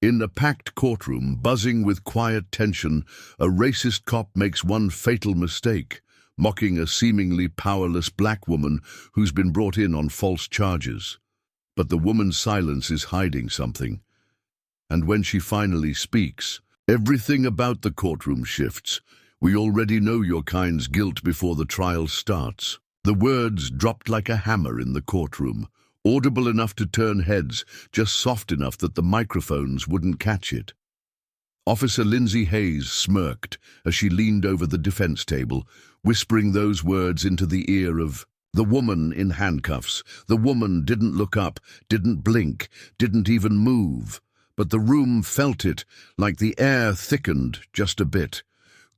In a packed courtroom, buzzing with quiet tension, a racist cop makes one fatal mistake, mocking a seemingly powerless black woman who's been brought in on false charges. But the woman's silence is hiding something. And when she finally speaks, everything about the courtroom shifts. We already know your kind's guilt before the trial starts. The words dropped like a hammer in the courtroom, audible enough to turn heads, just soft enough that the microphones wouldn't catch it. Officer Lindsay Hayes smirked as she leaned over the defense table, whispering those words into the ear of the woman in handcuffs. The woman didn't look up, didn't blink, didn't even move. But the room felt it, like the air thickened just a bit.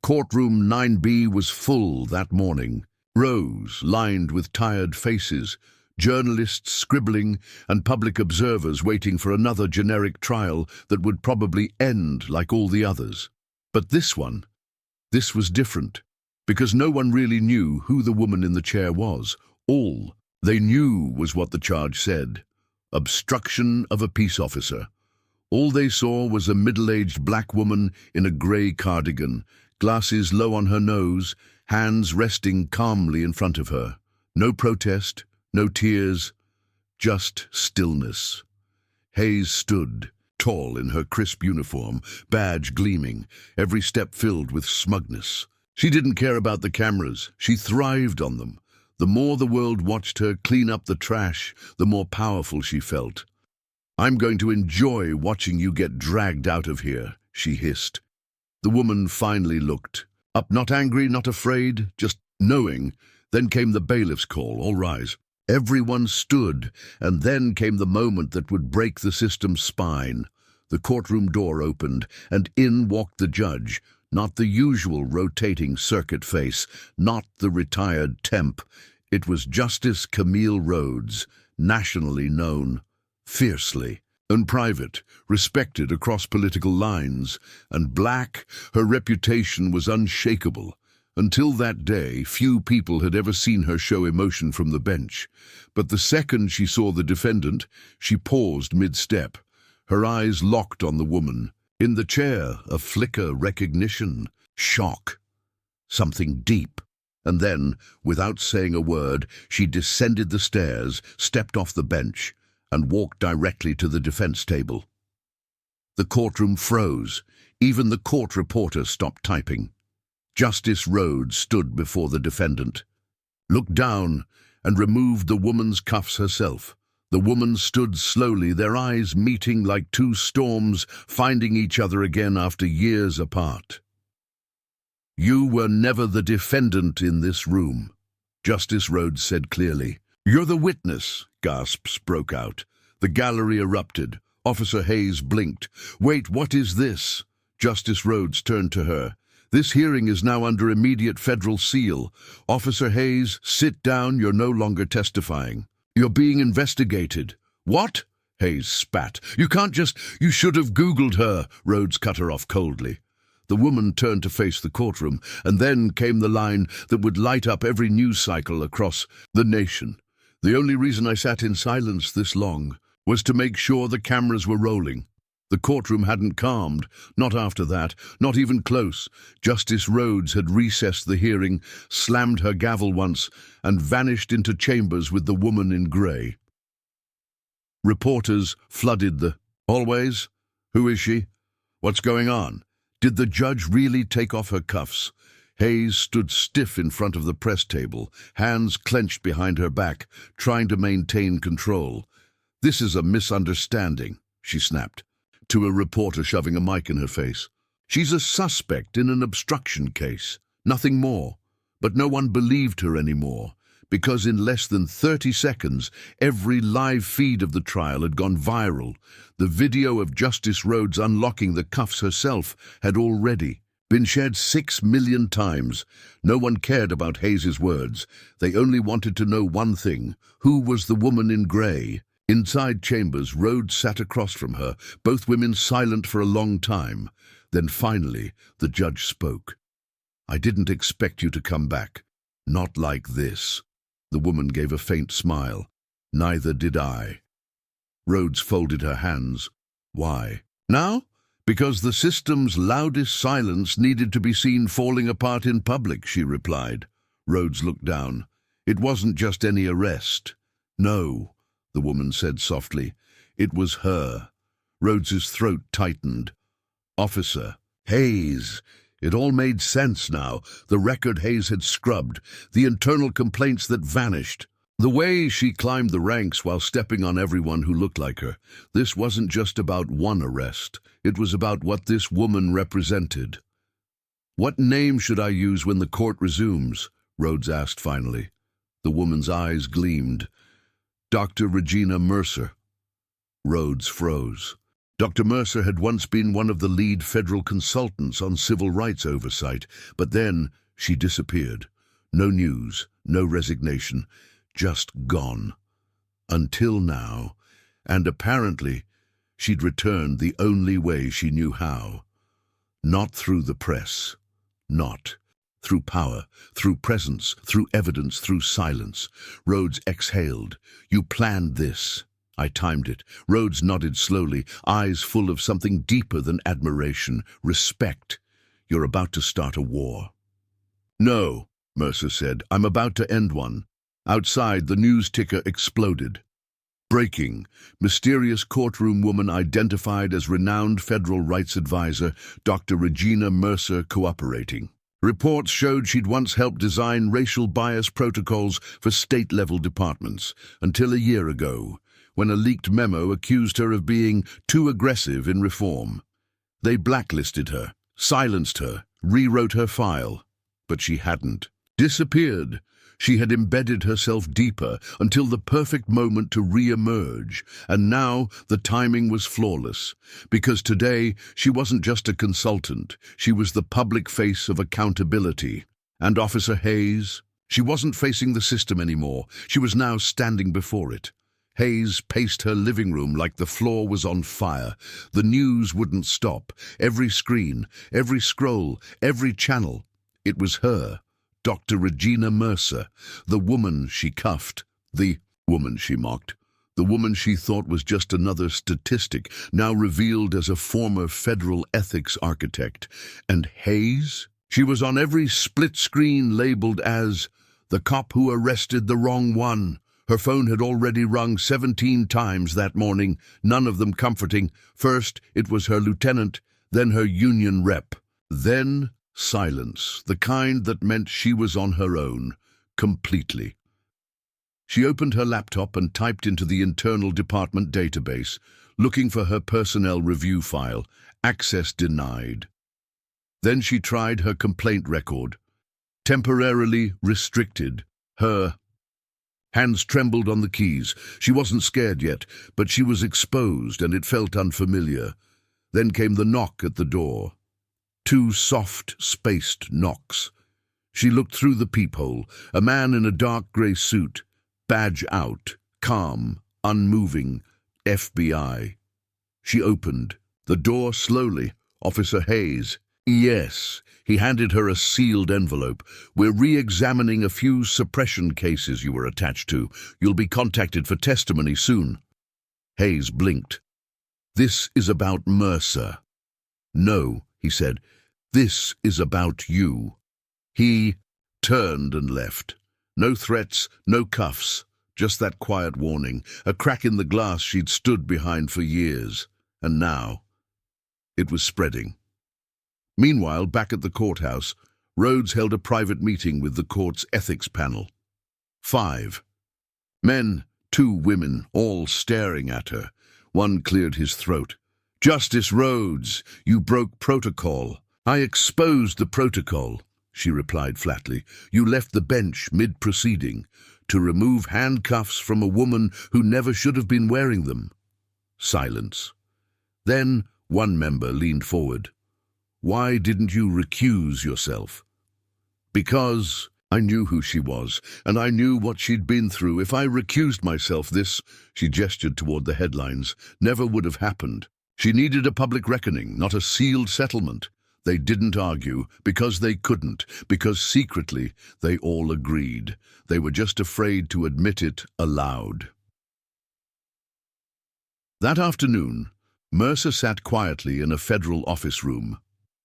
Courtroom 9B was full that morning. Rows lined with tired faces, journalists scribbling, and public observers waiting for another generic trial that would probably end like all the others. But this was different, because no one really knew who the woman in the chair was. All they knew was what the charge said: obstruction of a peace officer. All they saw was a middle-aged black woman in a grey cardigan, glasses low on her nose, hands resting calmly in front of her. No protest, no tears, just stillness. Hayes stood, tall in her crisp uniform, badge gleaming, every step filled with smugness. She didn't care about the cameras, she thrived on them. The more the world watched her clean up the trash, the more powerful she felt. "I'm going to enjoy watching you get dragged out of here," she hissed. The woman finally looked up, not angry, not afraid, just knowing. Then came the bailiff's call. "All rise." Everyone stood, and then came the moment that would break the system's spine. The courtroom door opened, and in walked the judge, not the usual rotating circuit face, not the retired temp. It was Justice Camille Rhodes, nationally known, fiercely and private, respected across political lines, and black. Her reputation was unshakable. Until that day, few people had ever seen her show emotion from the bench. But the second she saw the defendant, she paused mid-step, her eyes locked on the woman. In the chair, a flicker, recognition, shock, something deep. And then, without saying a word, she descended the stairs, stepped off the bench, and walked directly to the defense table. The courtroom froze. Even the court reporter stopped typing. Justice Rhodes stood before the defendant, looked down, and removed the woman's cuffs herself. The woman stood slowly, their eyes meeting like two storms, finding each other again after years apart. "You were never the defendant in this room," Justice Rhodes said clearly. "You're the witness," gasps broke out. The gallery erupted. Officer Hayes blinked. "Wait, what is this?" Justice Rhodes turned to her. "This hearing is now under immediate federal seal. Officer Hayes, sit down. You're no longer testifying. You're being investigated." "What?" Hayes spat. "You can't just... You should have Googled her," Rhodes cut her off coldly. The woman turned to face the courtroom, and then came the line that would light up every news cycle across the nation. "The only reason I sat in silence this long was to make sure the cameras were rolling." The courtroom hadn't calmed, not after that, not even close. Justice Rhodes had recessed the hearing, slammed her gavel once, and vanished into chambers with the woman in grey. Reporters flooded the hallways. "Who is she? What's going on?" Did the judge really take off her cuffs? Hayes stood stiff in front of the press table, hands clenched behind her back, trying to maintain control. "This is a misunderstanding," she snapped, to a reporter shoving a mic in her face. "She's a suspect in an obstruction case, nothing more." But no one believed her anymore, because in less than 30 seconds, every live feed of the trial had gone viral. The video of Justice Rhodes unlocking the cuffs herself had already been shared 6 million times. No one cared about Hayes's words. They only wanted to know one thing: who was the woman in grey? Inside chambers, Rhodes sat across from her, both women silent for a long time. Then finally, the judge spoke. "I didn't expect you to come back. Not like this." The woman gave a faint smile. "Neither did I." Rhodes folded her hands. "Why?" Now? Because the system's loudest silence needed to be seen falling apart in public, she replied. Rhodes looked down. It wasn't just any arrest. No, the woman said softly. It was her. Rhodes's throat tightened. Officer Hayes. It all made sense now. The record Hayes had scrubbed, the internal complaints that vanished. The way she climbed the ranks while stepping on everyone who looked like her. This wasn't just about one arrest. It was about what this woman represented. What name should I use when the court resumes? Rhodes asked finally. The woman's eyes gleamed. Dr. Regina Mercer. Rhodes froze. Dr. Mercer had once been one of the lead federal consultants on civil rights oversight, but then she disappeared. No news, no resignation, just gone. Until now, and apparently she'd returned the only way she knew how. Not through the press. Not. Through power, through presence, through evidence, through silence. Rhodes exhaled. You planned this. I timed it. Rhodes nodded slowly, eyes full of something deeper than admiration, respect. You're about to start a war. No, Mercer said. I'm about to end one. Outside, the news ticker exploded. Breaking. Mysterious courtroom woman identified as renowned federal rights advisor Dr. Regina Mercer cooperating. Reports showed she'd once helped design racial bias protocols for state-level departments, until a year ago, when a leaked memo accused her of being too aggressive in reform. They blacklisted her, silenced her, rewrote her file. But she hadn't. Disappeared. She had embedded herself deeper until the perfect moment to re-emerge, and now the timing was flawless, because today she wasn't just a consultant, she was the public face of accountability. And Officer Hayes, she wasn't facing the system anymore, she was now standing before it. Hayes paced her living room like the floor was on fire. The news wouldn't stop. Every screen, every scroll, every channel. It was her. Dr. Regina Mercer, the woman she cuffed, the woman she mocked, the woman she thought was just another statistic, now revealed as a former federal ethics architect. And Hayes? She was on every split screen labeled as the cop who arrested the wrong one. Her phone had already rung 17 times that morning, none of them comforting. First, it was her lieutenant, then her union rep. Then silence, the kind that meant she was on her own, completely. She opened her laptop and typed into the internal department database, looking for her personnel review file. Access denied. Then she tried her complaint record. Temporarily restricted. Her hands trembled on the keys. She wasn't scared yet, but she was exposed and it felt unfamiliar. Then came the knock at the door. 2 soft, spaced knocks. She looked through the peephole. A man in a dark grey suit, badge out, calm, unmoving, FBI. She opened. The door slowly. Officer Hayes. Yes. He handed her a sealed envelope. We're re-examining a few suppression cases you were attached to. You'll be contacted for testimony soon. Hayes blinked. This is about Mercer. No, he said. This is about you. He turned and left. No threats, no cuffs, just that quiet warning, a crack in the glass she'd stood behind for years. And now, it was spreading. Meanwhile, back at the courthouse, Rhodes held a private meeting with the court's ethics panel. 5 men, 2 women, all staring at her. One cleared his throat. Justice Rhodes, you broke protocol. I exposed the protocol, she replied flatly. You left the bench mid-proceeding to remove handcuffs from a woman who never should have been wearing them. Silence. Then one member leaned forward. Why didn't you recuse yourself? Because I knew who she was, and I knew what she'd been through. If I recused myself, this, she gestured toward the headlines, never would have happened. She needed a public reckoning, not a sealed settlement. They didn't argue, because they couldn't, because secretly they all agreed. They were just afraid to admit it aloud. That afternoon, Mercer sat quietly in a federal office room.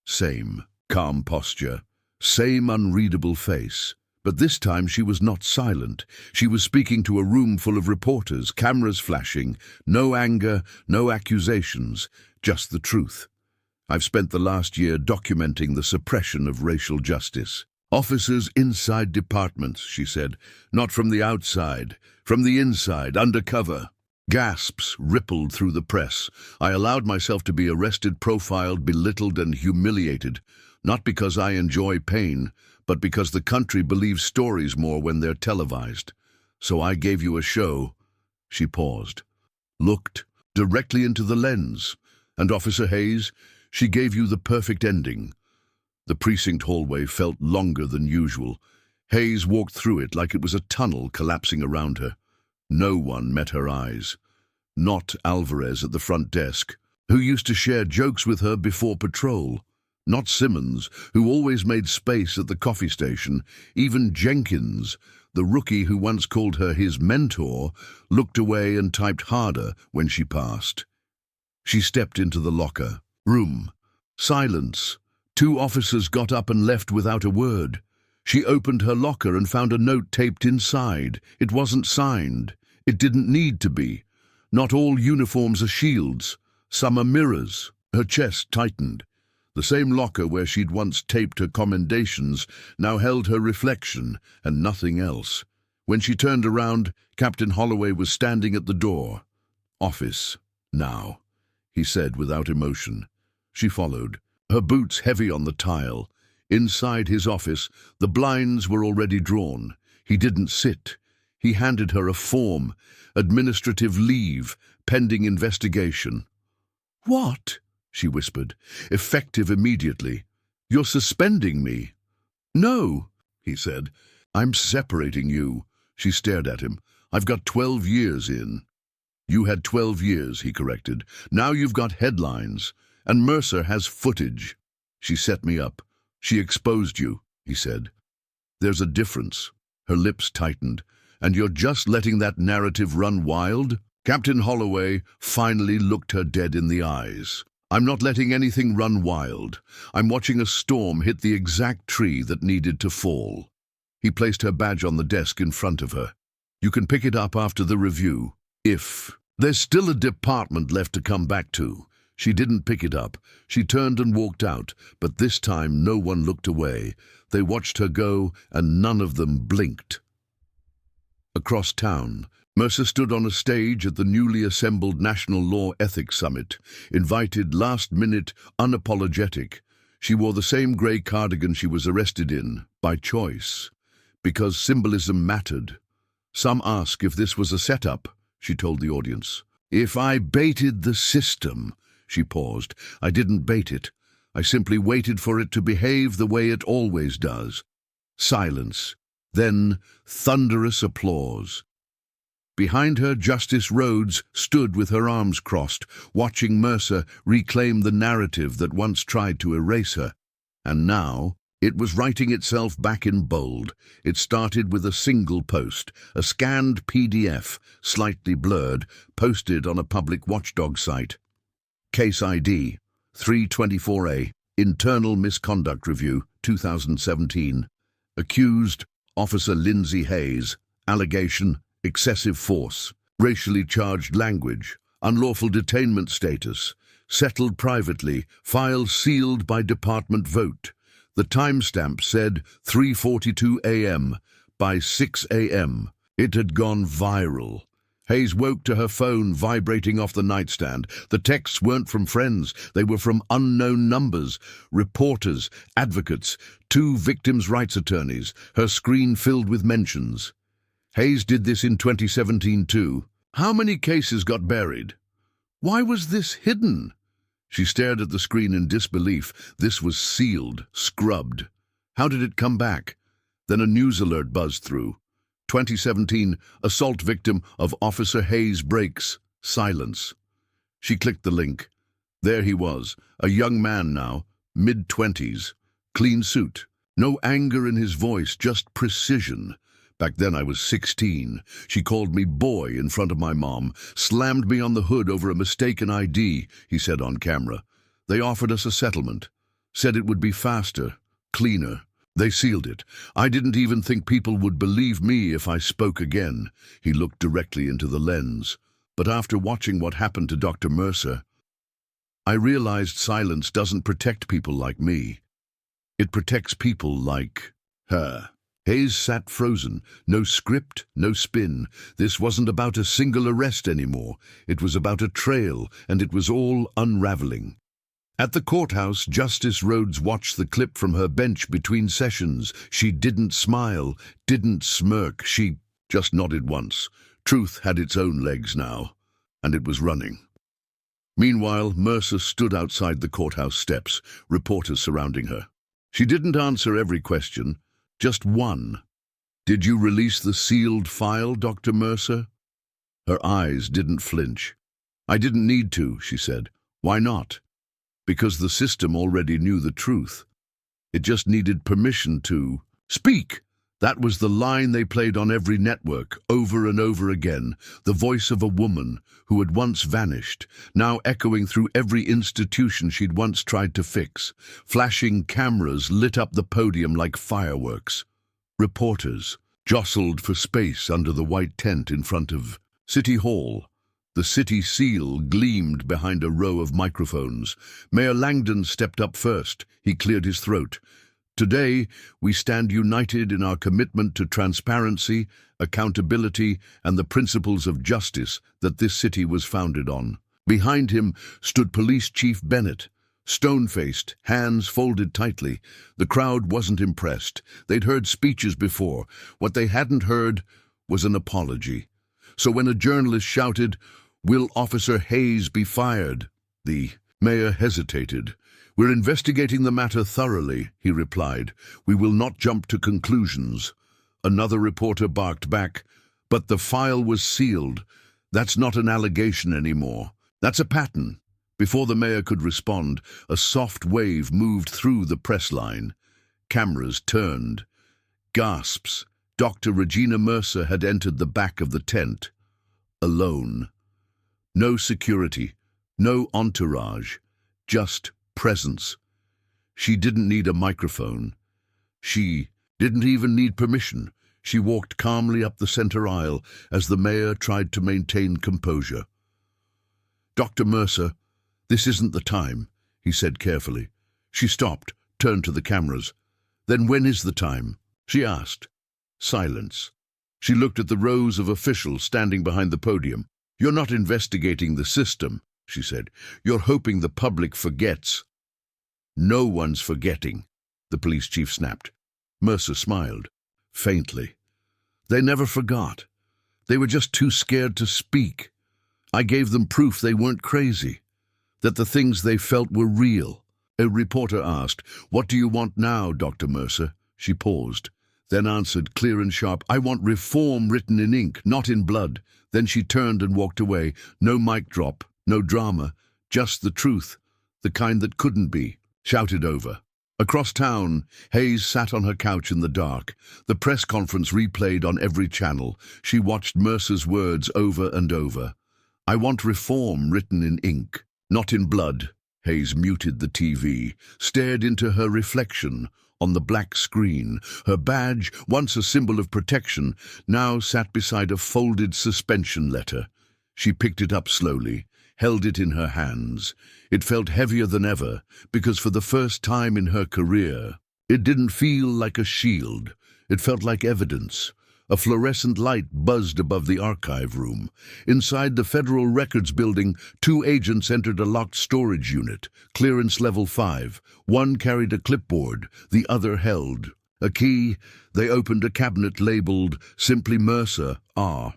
Same calm posture, same unreadable face. But this time she was not silent. She was speaking to a room full of reporters, cameras flashing, no anger, no accusations, just the truth. I've spent the last year documenting the suppression of racial justice. Officers inside departments, she said, not from the outside, from the inside, undercover. Gasps rippled through the press. I allowed myself to be arrested, profiled, belittled, and humiliated, not because I enjoy pain, but because the country believes stories more when they're televised. So I gave you a show. She paused, looked directly into the lens. And Officer Hayes, she gave you the perfect ending. The precinct hallway felt longer than usual. Hayes walked through it like it was a tunnel collapsing around her. No one met her eyes. Not Alvarez at the front desk, who used to share jokes with her before patrol. Not Simmons, who always made space at the coffee station. Even Jenkins, the rookie who once called her his mentor, looked away and typed harder when she passed. She stepped into the locker room. Silence. 2 officers got up and left without a word. She opened her locker and found a note taped inside. It wasn't signed. It didn't need to be. Not all uniforms are shields. Some are mirrors. Her chest tightened. The same locker where she'd once taped her commendations now held her reflection and nothing else. When she turned around, Captain Holloway was standing at the door. "Office, now," he said without emotion. She followed, her boots heavy on the tile. Inside his office, the blinds were already drawn. He didn't sit. He handed her a form, administrative leave, pending investigation. "What?" she whispered, effective immediately. "You're suspending me." "No," he said. "I'm separating you." She stared at him. "I've got 12 years in." "You had 12 years, he corrected. "Now you've got headlines. And Mercer has footage." "She set me up. She exposed you," he said. "There's a difference." Her lips tightened. "And you're just letting that narrative run wild?" Captain Holloway finally looked her dead in the eyes. "I'm not letting anything run wild. I'm watching a storm hit the exact tree that needed to fall." He placed her badge on the desk in front of her. "You can pick it up after the review. If there's still a department left to come back to." She didn't pick it up. She turned and walked out, but this time no one looked away. They watched her go, and none of them blinked. Across town, Mercer stood on a stage at the newly assembled National Law Ethics Summit, invited, last-minute, unapologetic. She wore the same grey cardigan she was arrested in, by choice, because symbolism mattered. "Some ask if this was a setup," she told the audience. "If I baited the system," she paused. "I didn't bait it. I simply waited for it to behave the way it always does." Silence. Then thunderous applause. Behind her, Justice Rhodes stood with her arms crossed, watching Mercer reclaim the narrative that once tried to erase her. And now it was writing itself back in bold. It started with a single post, a scanned PDF, slightly blurred, posted on a public watchdog site. Case ID 324A, Internal Misconduct Review, 2017. Accused, Officer Lindsay Hayes. Allegation, excessive force. Racially charged language. Unlawful detainment status. Settled privately. File sealed by department vote. The timestamp said 3:42 a.m. By 6 a.m. It had gone viral. Hayes woke to her phone vibrating off the nightstand. The texts weren't from friends. They were from unknown numbers, reporters, advocates, 2 victims' rights attorneys, her screen filled with mentions. Hayes did this in 2017 too. How many cases got buried? Why was this hidden? She stared at the screen in disbelief. This was sealed, scrubbed. How did it come back? Then a news alert buzzed through. 2017, assault victim of Officer Hayes breaks. Silence. She clicked the link. There he was, a young man now, mid-20s. Clean suit. No anger in his voice, just precision. Back then I was 16. She called me boy in front of my mom, slammed me on the hood over a mistaken ID, he said on camera. They offered us a settlement, said it would be faster, cleaner. They sealed it. I didn't even think people would believe me if I spoke again. He looked directly into the lens. But after watching what happened to Dr. Mercer, I realized silence doesn't protect people like me. It protects people like her. Hayes sat frozen. No script, no spin. This wasn't about a single arrest anymore. It was about a trail, and it was all unraveling. At the courthouse, Justice Rhodes watched the clip from her bench between sessions. She didn't smile, didn't smirk. She just nodded once. Truth had its own legs now, and it was running. Meanwhile, Mercer stood outside the courthouse steps, reporters surrounding her. She didn't answer every question, just one. "Did you release the sealed file, Dr. Mercer?" Her eyes didn't flinch. "I didn't need to," she said. "Why not?" "Because the system already knew the truth. It just needed permission to speak." That was the line they played on every network, over and over again, the voice of a woman who had once vanished, now echoing through every institution she'd once tried to fix. Flashing cameras lit up the podium like fireworks. Reporters jostled for space under the white tent in front of City Hall. The city seal gleamed behind a row of microphones. Mayor Langdon stepped up first. He cleared his throat. "Today, we stand united in our commitment to transparency, accountability, and the principles of justice that this city was founded on." Behind him stood Police Chief Bennett, stone-faced, hands folded tightly. The crowd wasn't impressed. They'd heard speeches before. What they hadn't heard was an apology. So when a journalist shouted, "Will Officer Hayes be fired?" the mayor hesitated. "We're investigating the matter thoroughly," he replied. "We will not jump to conclusions." Another reporter barked back, "But the file was sealed. That's not an allegation anymore. That's a pattern." Before the mayor could respond, a soft wave moved through the press line. Cameras turned. Gasps. Dr. Regina Mercer had entered the back of the tent. Alone. No security, no entourage, just presence. She didn't need a microphone. She didn't even need permission. She walked calmly up the center aisle as the mayor tried to maintain composure. "Dr. Mercer, this isn't the time," he said carefully. She stopped, turned to the cameras. "Then when is the time?" she asked. Silence. She looked at the rows of officials standing behind the podium. "You're not investigating the system," she said. "You're hoping the public forgets." "No one's forgetting," the police chief snapped. Mercer smiled, faintly. "They never forgot. They were just too scared to speak. I gave them proof they weren't crazy, that the things they felt were real." A reporter asked, "What do you want now, Dr. Mercer?" She paused, then answered clear and sharp, "I want reform written in ink, not in blood." Then she turned and walked away. No mic drop, no drama, just the truth, the kind that couldn't be shouted over. Across town, Hayes sat on her couch in the dark. The press conference replayed on every channel. She watched Mercer's words over and over. "I want reform written in ink, not in blood." Hayes muted the TV, stared into her reflection on the black screen. Her badge, once a symbol of protection, now sat beside a folded suspension letter. She picked it up slowly, held it in her hands. It felt heavier than ever, because for the first time in her career, it didn't feel like a shield. It felt like evidence. A fluorescent light buzzed above the archive room. Inside the Federal Records Building, 2 agents entered a locked storage unit, clearance level 5. One carried a clipboard, the other held a key. They opened a cabinet labeled simply Mercer R.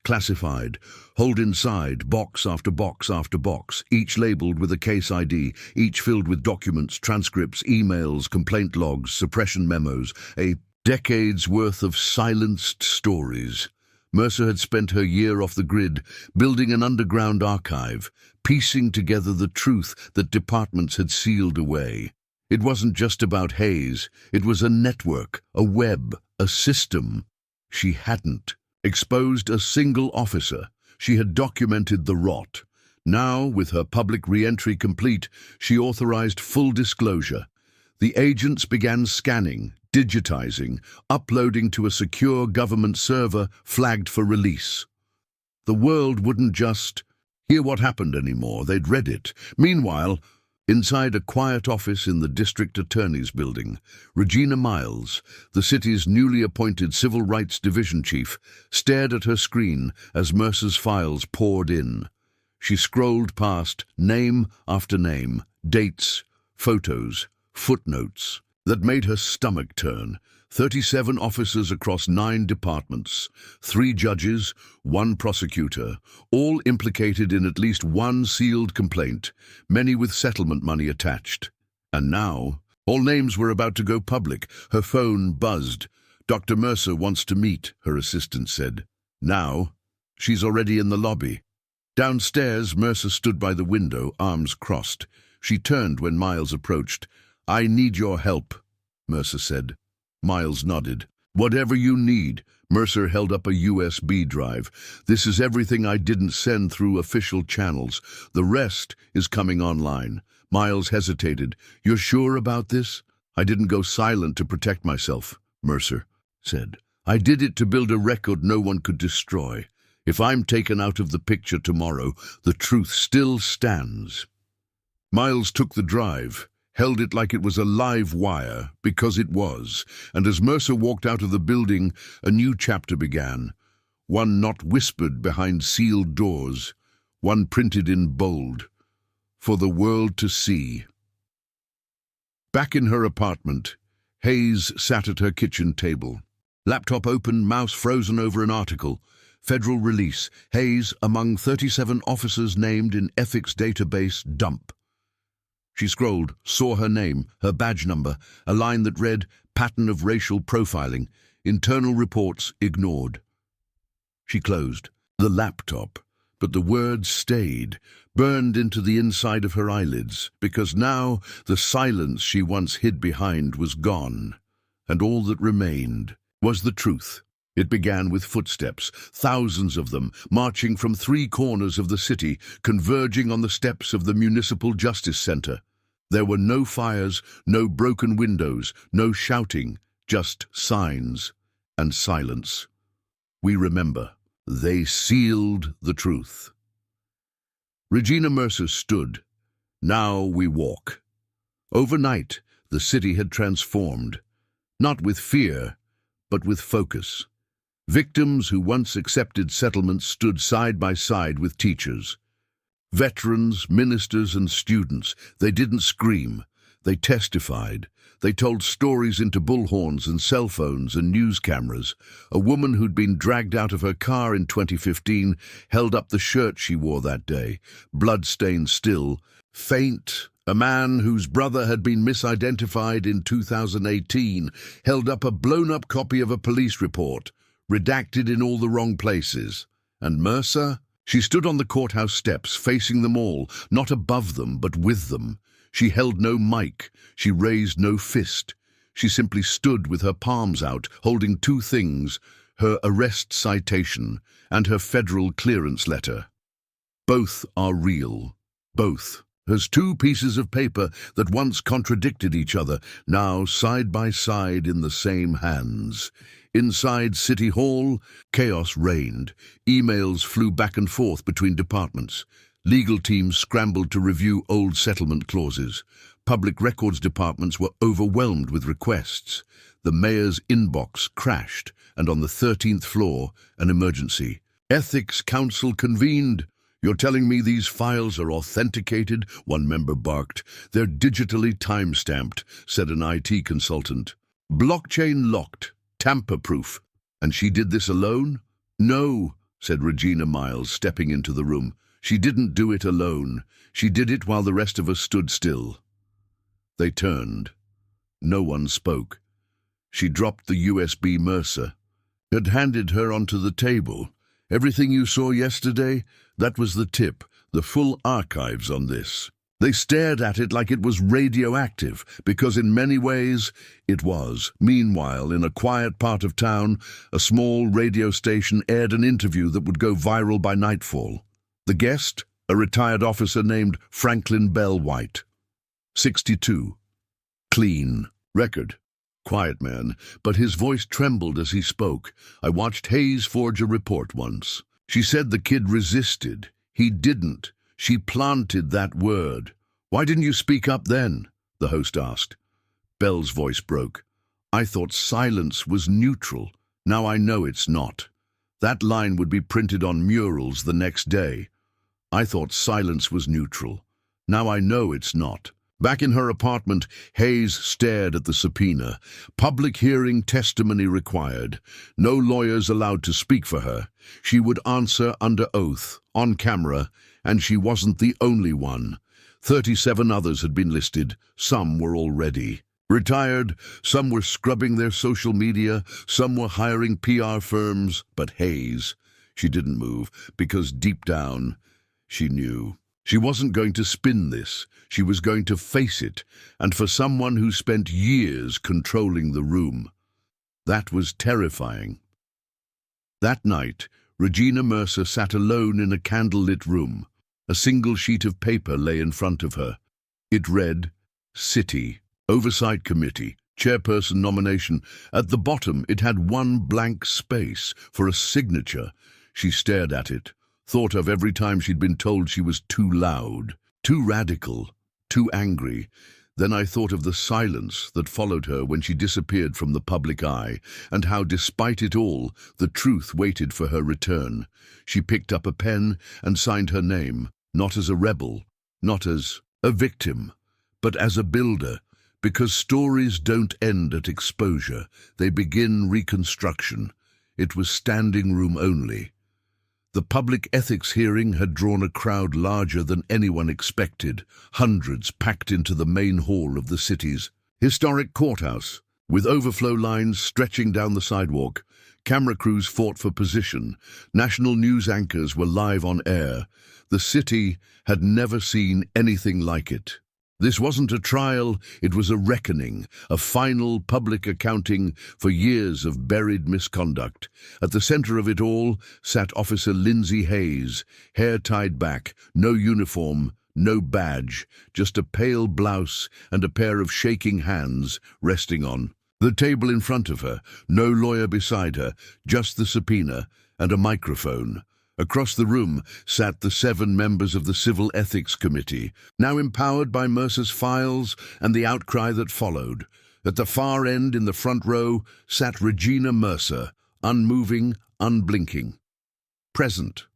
Classified. Hold inside, box after box after box, each labeled with a case ID, each filled with documents, transcripts, emails, complaint logs, suppression memos, a decades worth of silenced stories. Mercer had spent her year off the grid, building an underground archive, piecing together the truth that departments had sealed away. It wasn't just about Hayes. It was a network, a web, a system. She hadn't exposed a single officer. She had documented the rot. Now, with her public re-entry complete, she authorized full disclosure. The agents began scanning, digitizing, uploading to a secure government server flagged for release. The world wouldn't just hear what happened anymore. They'd read it. Meanwhile, inside a quiet office in the district attorney's building, Regina Miles, the city's newly appointed civil rights division chief, stared at her screen as Mercer's files poured in. She scrolled past name after name, dates, photos, footnotes that made her stomach turn. 37 officers across 9 departments, 3 judges, 1 prosecutor, all implicated in at least one sealed complaint, many with settlement money attached. And now, all names were about to go public. Her phone buzzed. "Dr. Mercer wants to meet," her assistant said. Now, she's already in the lobby. Downstairs, Mercer stood by the window, arms crossed. She turned when Miles approached. "I need your help," Mercer said. Miles nodded. "Whatever you need." Mercer held up a USB drive. "This is everything I didn't send through official channels. The rest is coming online." Miles hesitated. "You're sure about this?" "I didn't go silent to protect myself," Mercer said. "I did it to build a record no one could destroy. If I'm taken out of the picture tomorrow, the truth still stands." Miles took the drive, held it like it was a live wire, because it was, and as Mercer walked out of the building, a new chapter began. One not whispered behind sealed doors, one printed in bold, for the world to see. Back in her apartment, Hayes sat at her kitchen table. Laptop open, mouse frozen over an article. Federal release. Hayes among 37 officers named in ethics database dump. She scrolled, saw her name, her badge number, a line that read, "Pattern of racial profiling. Internal reports ignored." She closed the laptop, but the words stayed, burned into the inside of her eyelids, because now the silence she once hid behind was gone, and all that remained was the truth. It began with footsteps, thousands of them, marching from 3 corners of the city, converging on the steps of the Municipal Justice Center. There were no fires, no broken windows, no shouting, just signs and silence. We remember. They sealed the truth. Regina Mercer stood. Now we walk. Overnight, the city had transformed, not with fear, but with focus. Victims who once accepted settlements stood side by side with teachers. Veterans, ministers, and students. They didn't scream. They testified. They told stories into bullhorns and cell phones and news cameras. A woman who'd been dragged out of her car in 2015 held up the shirt she wore that day, blood-stained still, faint. A man whose brother had been misidentified in 2018 held up a blown-up copy of a police report, redacted in all the wrong places. And Mercer? She stood on the courthouse steps, facing them all, not above them, but with them. She held no mic. She raised no fist. She simply stood with her palms out, holding 2 things, her arrest citation and her federal clearance letter. Both are real. Both. As 2 pieces of paper that once contradicted each other, now side by side in the same hands. Inside City Hall, chaos reigned. Emails flew back and forth between departments. Legal teams scrambled to review old settlement clauses. Public records departments were overwhelmed with requests. The mayor's inbox crashed, and on the 13th floor, an emergency. Ethics Council convened. "You're telling me these files are authenticated?" one member barked. "They're digitally time-stamped," said an IT consultant. "Blockchain locked. Tamper-proof." "And she did this alone?" "No," said Regina Miles, stepping into the room. "She didn't do it alone. She did it while the rest of us stood still." They turned. No one spoke. She dropped the USB Mercer. Had handed her onto the table. "Everything you saw yesterday, that was the tip, the full archives on this." They stared at it like it was radioactive, because in many ways it was. Meanwhile, in a quiet part of town, a small radio station aired an interview that would go viral by nightfall. The guest, a retired officer named Franklin Bell White. 62. Clean. Record. Quiet man, but his voice trembled as he spoke. I watched Hayes forge a report once. She said the kid resisted. He didn't. She planted that word. Why didn't you speak up then? The host asked. Bell's voice broke. I thought silence was neutral. Now I know it's not. That line would be printed on murals the next day. I thought silence was neutral. Now I know it's not. Back in her apartment, Hayes stared at the subpoena. Public hearing, testimony required. No lawyers allowed to speak for her. She would answer under oath, on camera, and she wasn't the only one. 37 others had been listed. Some were already retired. Some were scrubbing their social media. Some were hiring PR firms. But Hayes, she didn't move, because deep down, she knew. She wasn't going to spin this. She was going to face it, and for someone who spent years controlling the room. That was terrifying. That night, Regina Mercer sat alone in a candlelit room. A single sheet of paper lay in front of her. It read, City, Oversight Committee, Chairperson nomination. At the bottom, it had one blank space for a signature. She stared at it. Thought of every time she'd been told she was too loud, too radical, too angry. Then I thought of the silence that followed her when she disappeared from the public eye, and how, despite it all, the truth waited for her return. She picked up a pen and signed her name, not as a rebel, not as a victim, but as a builder, because stories don't end at exposure. They begin reconstruction. It was standing room only. The public ethics hearing had drawn a crowd larger than anyone expected, hundreds packed into the main hall of the city's historic courthouse. With overflow lines stretching down the sidewalk, camera crews fought for position, national news anchors were live on air. The city had never seen anything like it. This wasn't a trial, it was a reckoning, a final public accounting for years of buried misconduct. At the center of it all sat Officer Lindsay Hayes, hair tied back, no uniform, no badge, just a pale blouse and a pair of shaking hands resting on the table in front of her. No lawyer beside her, just the subpoena and a microphone. Across the room sat the 7 members of the Civil Ethics Committee, now empowered by Mercer's files and the outcry that followed. At the far end, in the front row, sat Regina Mercer, unmoving, unblinking. Present.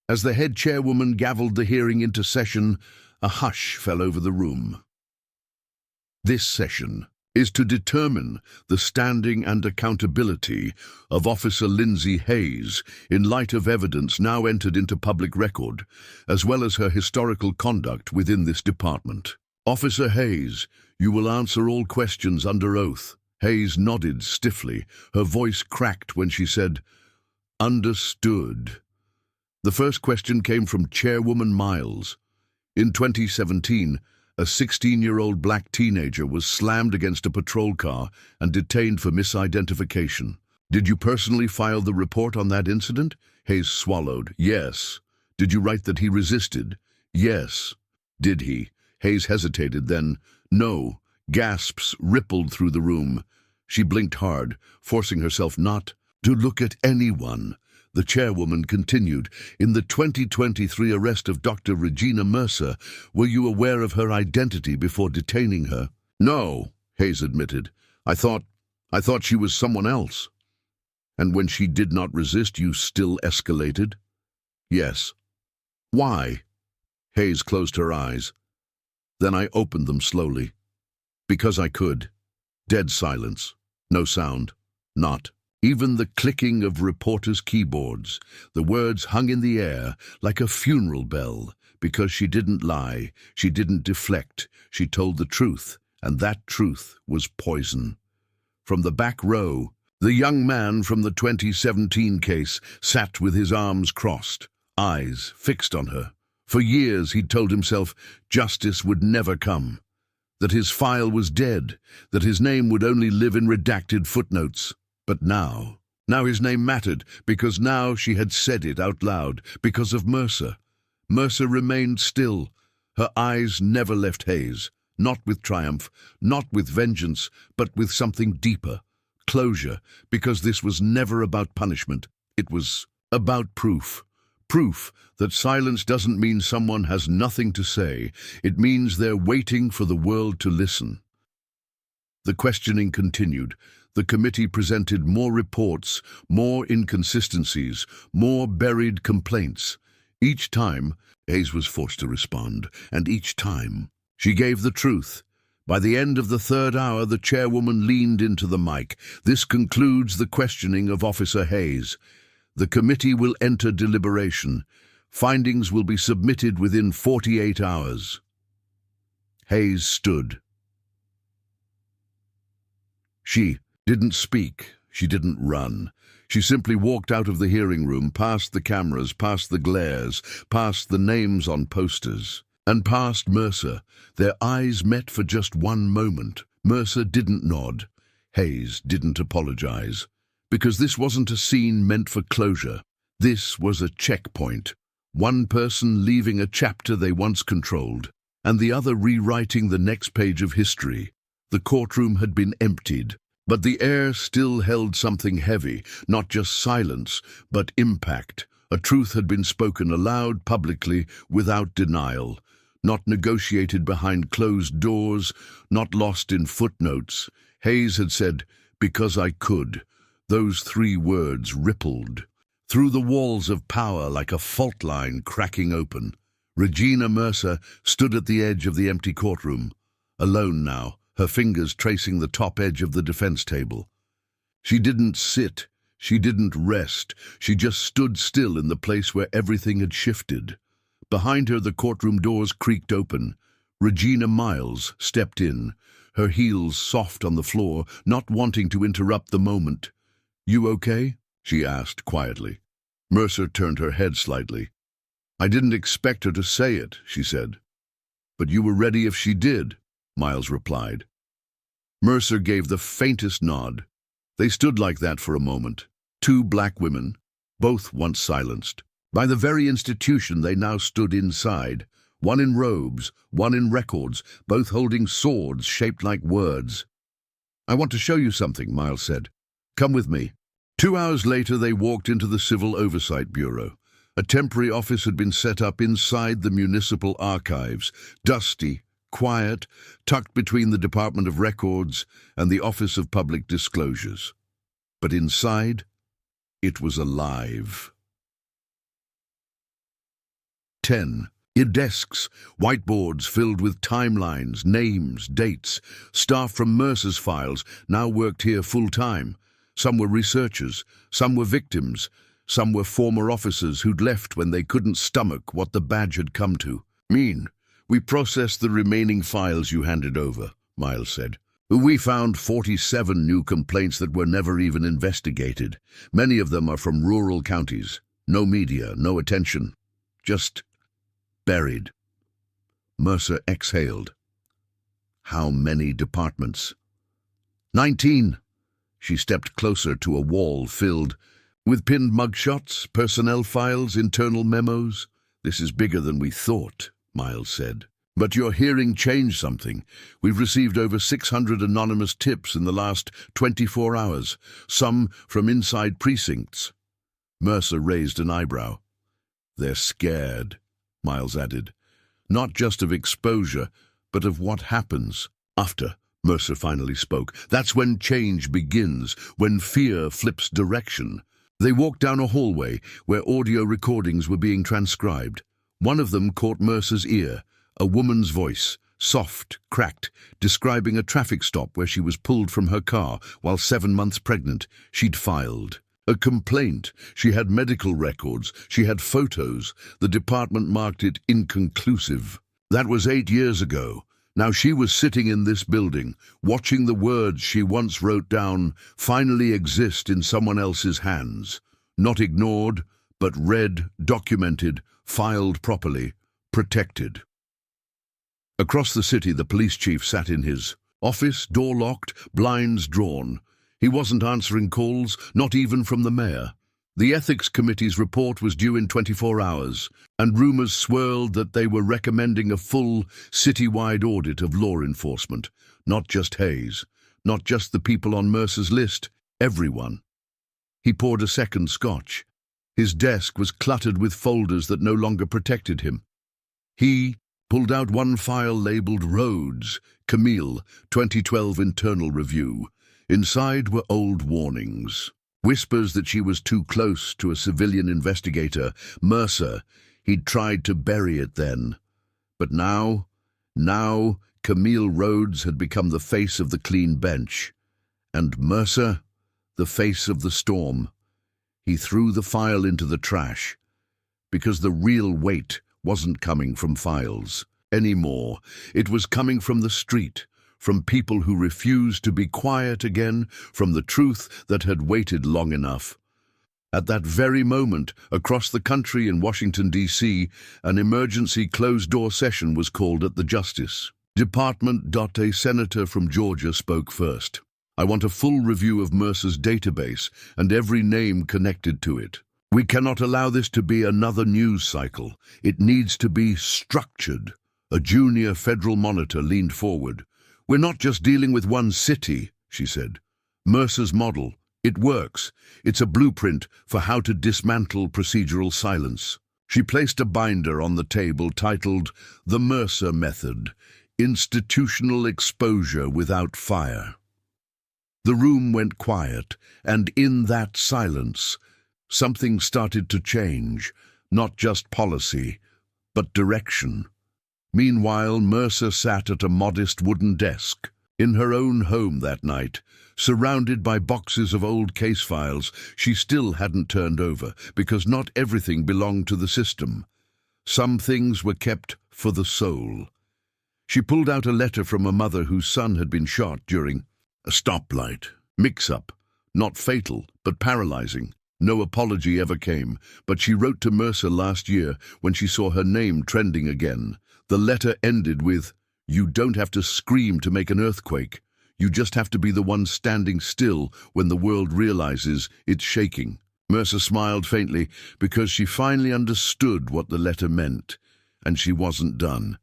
As the head chairwoman gavelled the hearing into session, a hush fell over the room. This session is to determine the standing and accountability of Officer Lindsay Hayes in light of evidence now entered into public record, as well as her historical conduct within this department. Officer Hayes, you will answer all questions under oath. Hayes nodded stiffly. Her voice cracked when she said, Understood. The first question came from Chairwoman Miles. In 2017, a 16-year-old black teenager was slammed against a patrol car and detained for misidentification. Did you personally file the report on that incident? Hayes swallowed. Yes. Did you write that he resisted? Yes. Did he? Hayes hesitated, then, no. Gasps rippled through the room. She blinked hard, forcing herself not to look at anyone. The chairwoman continued, in the 2023 arrest of Dr. Regina Mercer, were you aware of her identity before detaining her? No, Hayes admitted. I thought she was someone else. And when she did not resist, you still escalated? Yes. Why? Hayes closed her eyes. Then I opened them slowly. Because I could. Dead silence. No sound. Not even the clicking of reporters' keyboards. The words hung in the air like a funeral bell, because she didn't lie, she didn't deflect, she told the truth, and that truth was poison. From the back row, the young man from the 2017 case sat with his arms crossed, eyes fixed on her. For years he'd told himself justice would never come, that his file was dead, that his name would only live in redacted footnotes. But now his name mattered, because now she had said it out loud, because of Mercer. Mercer remained still. Her eyes never left Hayes, not with triumph, not with vengeance, but with something deeper, closure, because this was never about punishment. It was about proof. Proof that silence doesn't mean someone has nothing to say. It means they're waiting for the world to listen. The questioning continued. The committee presented more reports, more inconsistencies, more buried complaints. Each time, Hayes was forced to respond, and each time, she gave the truth. By the end of the third hour, the chairwoman leaned into the mic. This concludes the questioning of Officer Hayes. The committee will enter deliberation. Findings will be submitted within 48 hours. Hayes stood. She didn't speak. She didn't run. She simply walked out of the hearing room, past the cameras, past the glares, past the names on posters, and past Mercer. Their eyes met for just one moment. Mercer didn't nod. Hayes didn't apologize. Because this wasn't a scene meant for closure. This was a checkpoint. One person leaving a chapter they once controlled, and the other rewriting the next page of history. The courtroom had been emptied, but the air still held something heavy, not just silence, but impact. A truth had been spoken aloud, publicly, without denial, not negotiated behind closed doors, not lost in footnotes. Hayes had said, "Because I could." Those 3 words rippled through the walls of power like a fault line cracking open. Regina Mercer stood at the edge of the empty courtroom, alone now, her fingers tracing the top edge of the defense table. She didn't sit, she didn't rest, she just stood still in the place where everything had shifted. Behind her, the courtroom doors creaked open. Regina Miles stepped in, her heels soft on the floor, not wanting to interrupt the moment. "You okay?" she asked quietly. Mercer turned her head slightly. "I didn't expect her to say it," she said. "But you were ready if she did," Miles replied. Mercer gave the faintest nod. They stood like that for a moment. 2 black women, both once silenced. By the very institution they now stood inside, one in robes, one in records, both holding swords shaped like words. "I want to show you something," Miles said. "Come with me." 2 hours later, they walked into the Civil Oversight Bureau. A temporary office had been set up inside the municipal archives, dusty, quiet, tucked between the Department of Records and the Office of Public Disclosures. But inside, it was alive. 10. In desks, whiteboards filled with timelines, names, dates. Staff from Mercer's files now worked here full-time. Some were researchers, some were victims, some were former officers who'd left when they couldn't stomach what the badge had come to. "We processed the remaining files you handed over," Miles said. "We found 47 new complaints that were never even investigated. Many of them are from rural counties. No media, no attention. Just buried." Mercer exhaled. "How many departments?" 19. She stepped closer to a wall filled with pinned mugshots, personnel files, internal memos. "This is bigger than we thought," Miles said. "But your hearing changed something. We've received over 600 anonymous tips in the last 24 hours, some from inside precincts." Mercer raised an eyebrow. "They're scared," Miles added. "Not just of exposure, but of what happens after." Mercer finally spoke. "That's when change begins, when fear flips direction." They walked down a hallway where audio recordings were being transcribed. One of them caught Mercer's ear, a woman's voice, soft, cracked, describing a traffic stop where she was pulled from her car while 7 months pregnant. She'd filed a complaint. She had medical records. She had photos. The department marked it inconclusive. That was 8 years ago. Now she was sitting in this building, watching the words she once wrote down finally exist in someone else's hands. Not ignored, but read, documented, filed properly. protected. Across the city, the police chief sat in his office, door locked, blinds drawn. He wasn't answering calls, not even from the mayor. The ethics committee's report was due in 24 hours, and rumors swirled that they were recommending a full, citywide audit of law enforcement. Not just Hayes, not just the people on Mercer's list, everyone. He poured a second scotch. His desk was cluttered with folders that no longer protected him. He pulled out one file labeled Rhodes, Camille, 2012 Internal Review. Inside were old warnings. Whispers that she was too close to a civilian investigator, Mercer. He'd tried to bury it then. But now, Camille Rhodes had become the face of the clean bench. And Mercer, the face of the storm. He threw the file into the trash, because the real weight wasn't coming from files anymore. It was coming from the street, from people who refused to be quiet again, from the truth that had waited long enough. At that very moment, across the country in Washington, D.C., an emergency closed-door session was called at the Justice Department. A senator from Georgia spoke first. "I want a full review of Mercer's database and every name connected to it. We cannot allow this to be another news cycle. It needs to be structured." A junior federal monitor leaned forward. "We're not just dealing with one city," she said. "Mercer's model, it works. It's a blueprint for how to dismantle procedural silence." She placed a binder on the table titled The Mercer Method, Institutional Exposure Without Fire. The room went quiet, and in that silence, something started to change, not just policy, but direction. Meanwhile, Mercer sat at a modest wooden desk in her own home that night, surrounded by boxes of old case files she still hadn't turned over, because not everything belonged to the system. Some things were kept for the soul. She pulled out a letter from a mother whose son had been shot during a stoplight mix-up, not fatal, but paralyzing. No apology ever came, but she wrote to Mercer last year when she saw her name trending again. The letter ended with, "You don't have to scream to make an earthquake. You just have to be the one standing still when the world realizes it's shaking." Mercer smiled faintly because she finally understood what the letter meant, and she wasn't done.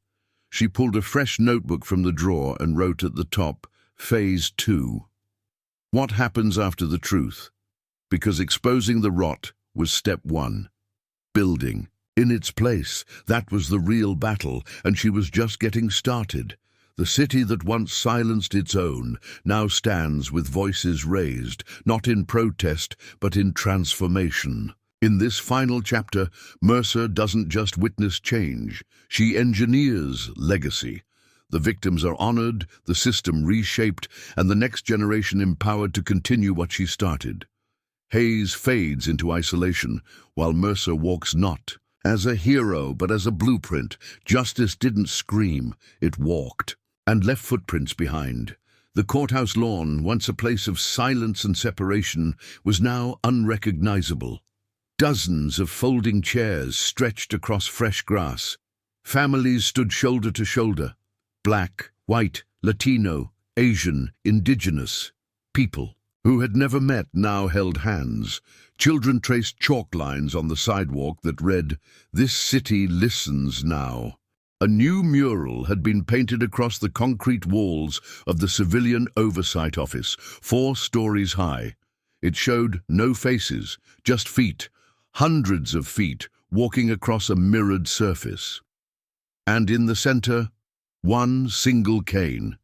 She pulled a fresh notebook from the drawer and wrote at the top, Phase 2. What happens after the truth? Because exposing the rot was step 1. Building. In its place, that was the real battle, and she was just getting started. The city that once silenced its own now stands with voices raised, not in protest, but in transformation. In this final chapter, Mercer doesn't just witness change, she engineers legacy. The victims are honored, the system reshaped, and the next generation empowered to continue what she started. Hayes fades into isolation, while Mercer walks not as a hero, but as a blueprint. Justice didn't scream, it walked, and left footprints behind. The courthouse lawn, once a place of silence and separation, was now unrecognizable. Dozens of folding chairs stretched across fresh grass. Families stood shoulder to shoulder. Black, white, Latino, Asian, indigenous. People who had never met now held hands. Children traced chalk lines on the sidewalk that read, "This city listens now." A new mural had been painted across the concrete walls of the Civilian Oversight Office, 4 stories high. It showed no faces, just feet, hundreds of feet, walking across a mirrored surface. And in the center, one single cane.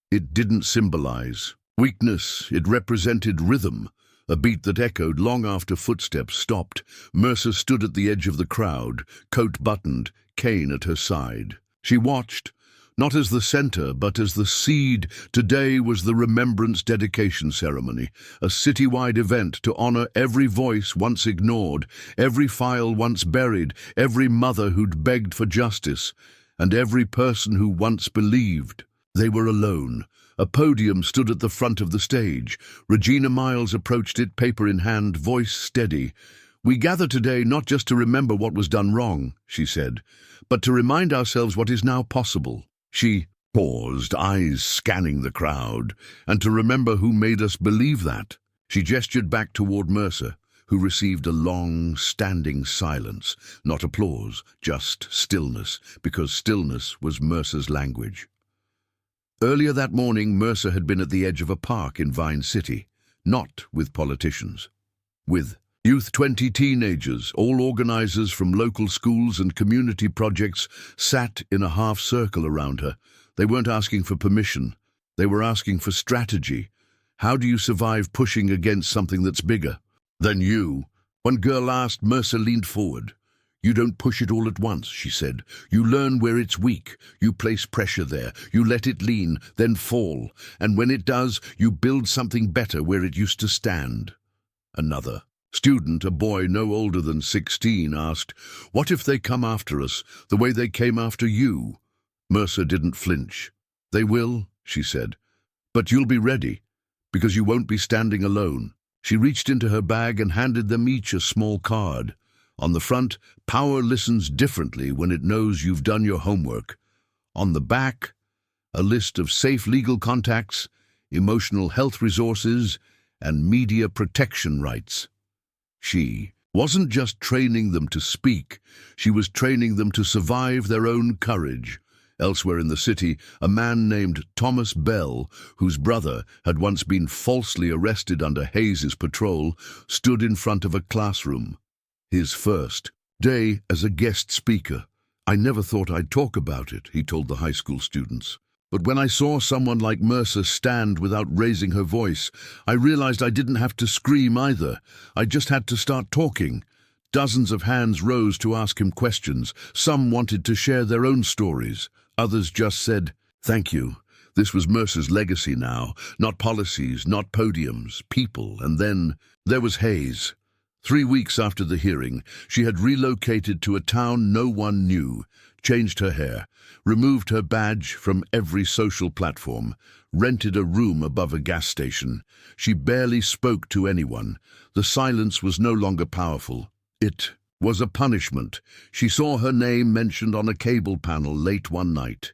It didn't symbolize weakness, it represented rhythm, a beat that echoed long after footsteps stopped. Mercer stood at the edge of the crowd, coat buttoned, cane at her side. She watched, not as the center, but as the seed. Today was the Remembrance Dedication Ceremony, a citywide event to honor every voice once ignored, every file once buried, every mother who'd begged for justice, and every person who once believed they were alone. A podium stood at the front of the stage. Regina Miles approached it, paper in hand, voice steady. "We gather today not just to remember what was done wrong," she said, but to remind ourselves what is now possible. She paused, eyes scanning the crowd, and to remember who made us believe that. She gestured back toward Mercer, who received a long, standing silence, not applause, just stillness, because stillness was Mercer's language. Earlier that morning, Mercer had been at the edge of a park in Vine City, not with politicians, with Youth 20 teenagers, all organizers from local schools and community projects, sat in a half circle around her. They weren't asking for permission. They were asking for strategy. How do you survive pushing against something that's bigger than you? One girl asked. Mercer leaned forward. You don't push it all at once, she said. You learn where it's weak. You place pressure there. You let it lean, then fall. And when it does, you build something better where it used to stand. Another student, a boy no older than 16, asked, what if they come after us the way they came after you? Mercer didn't flinch. They will, she said, but you'll be ready, because you won't be standing alone. She reached into her bag and handed them each a small card. On the front, power listens differently when it knows you've done your homework. On the back, a list of safe legal contacts, emotional health resources, and media protection rights. She wasn't just training them to speak, she was training them to survive their own courage. Elsewhere in the city, a man named Thomas Bell, whose brother had once been falsely arrested under Hayes's patrol, stood in front of a classroom. His first day as a guest speaker. I never thought I'd talk about it, he told the high school students. But when I saw someone like Mercer stand without raising her voice, I realized I didn't have to scream either. I just had to start talking. Dozens of hands rose to ask him questions. Some wanted to share their own stories. Others just said, thank you. This was Mercer's legacy now. Not policies, not podiums, people. And then there was Hayes. 3 weeks after the hearing, she had relocated to a town no one knew, changed her hair, removed her badge from every social platform, rented a room above a gas station. She barely spoke to anyone. The silence was no longer powerful. It was a punishment. She saw her name mentioned on a cable panel late one night.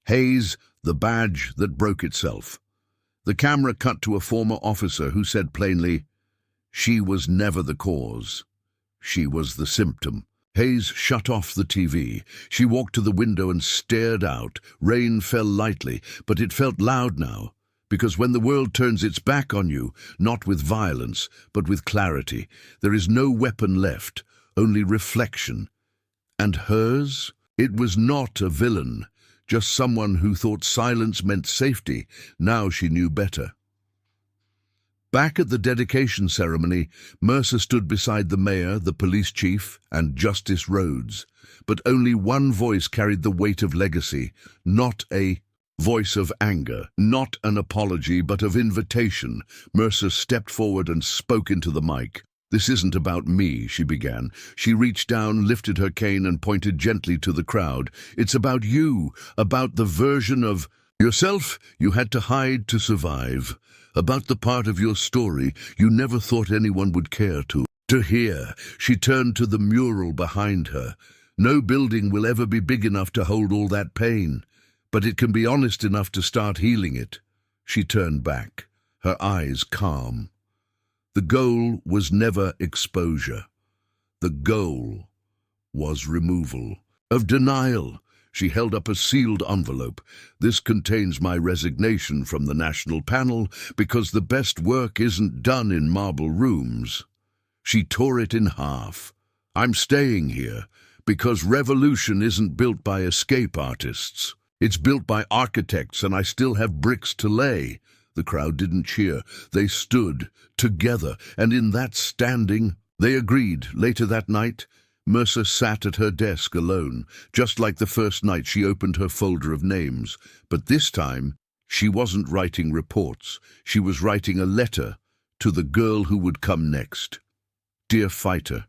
Hayes, the badge that broke itself. The camera cut to a former officer who said plainly, she was never the cause. She was the symptom. Hayes shut off the TV. She walked to the window and stared out. Rain fell lightly, but it felt loud now, because when the world turns its back on you, not with violence, but with clarity, there is no weapon left, only reflection. And hers? It was not a villain, just someone who thought silence meant safety. Now she knew better. Back at the dedication ceremony, Mercer stood beside the mayor, the police chief, and Justice Rhodes. But only one voice carried the weight of legacy, not a voice of anger, not an apology, but of invitation. Mercer stepped forward and spoke into the mic. This isn't about me, she began. She reached down, lifted her cane, and pointed gently to the crowd. It's about you, about the version of yourself you had to hide to survive. About the part of your story you never thought anyone would care to hear. She turned to the mural behind her. No building will ever be big enough to hold all that pain, but it can be honest enough to start healing it. She turned back, her eyes calm. The goal was never exposure. The goal was removal of denial. She held up a sealed envelope. This contains my resignation from the national panel because the best work isn't done in marble rooms. She tore it in half. I'm staying here because revolution isn't built by escape artists. It's built by architects, and I still have bricks to lay. The crowd didn't cheer. They stood together, and in that standing, they agreed. Later that night, Mercer sat at her desk alone, just like the first night she opened her folder of names. But this time, she wasn't writing reports. She was writing a letter to the girl who would come next. Dear fighter,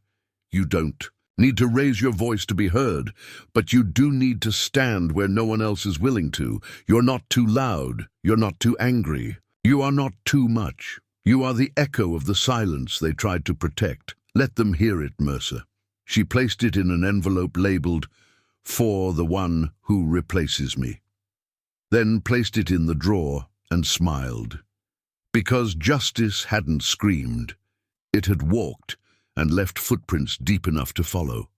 you don't need to raise your voice to be heard, but you do need to stand where no one else is willing to. You're not too loud. You're not too angry. You are not too much. You are the echo of the silence they tried to protect. Let them hear it, Mercer. She placed it in an envelope labeled, for the one who replaces me. Then placed it in the drawer and smiled. Because justice hadn't screamed, it had walked and left footprints deep enough to follow.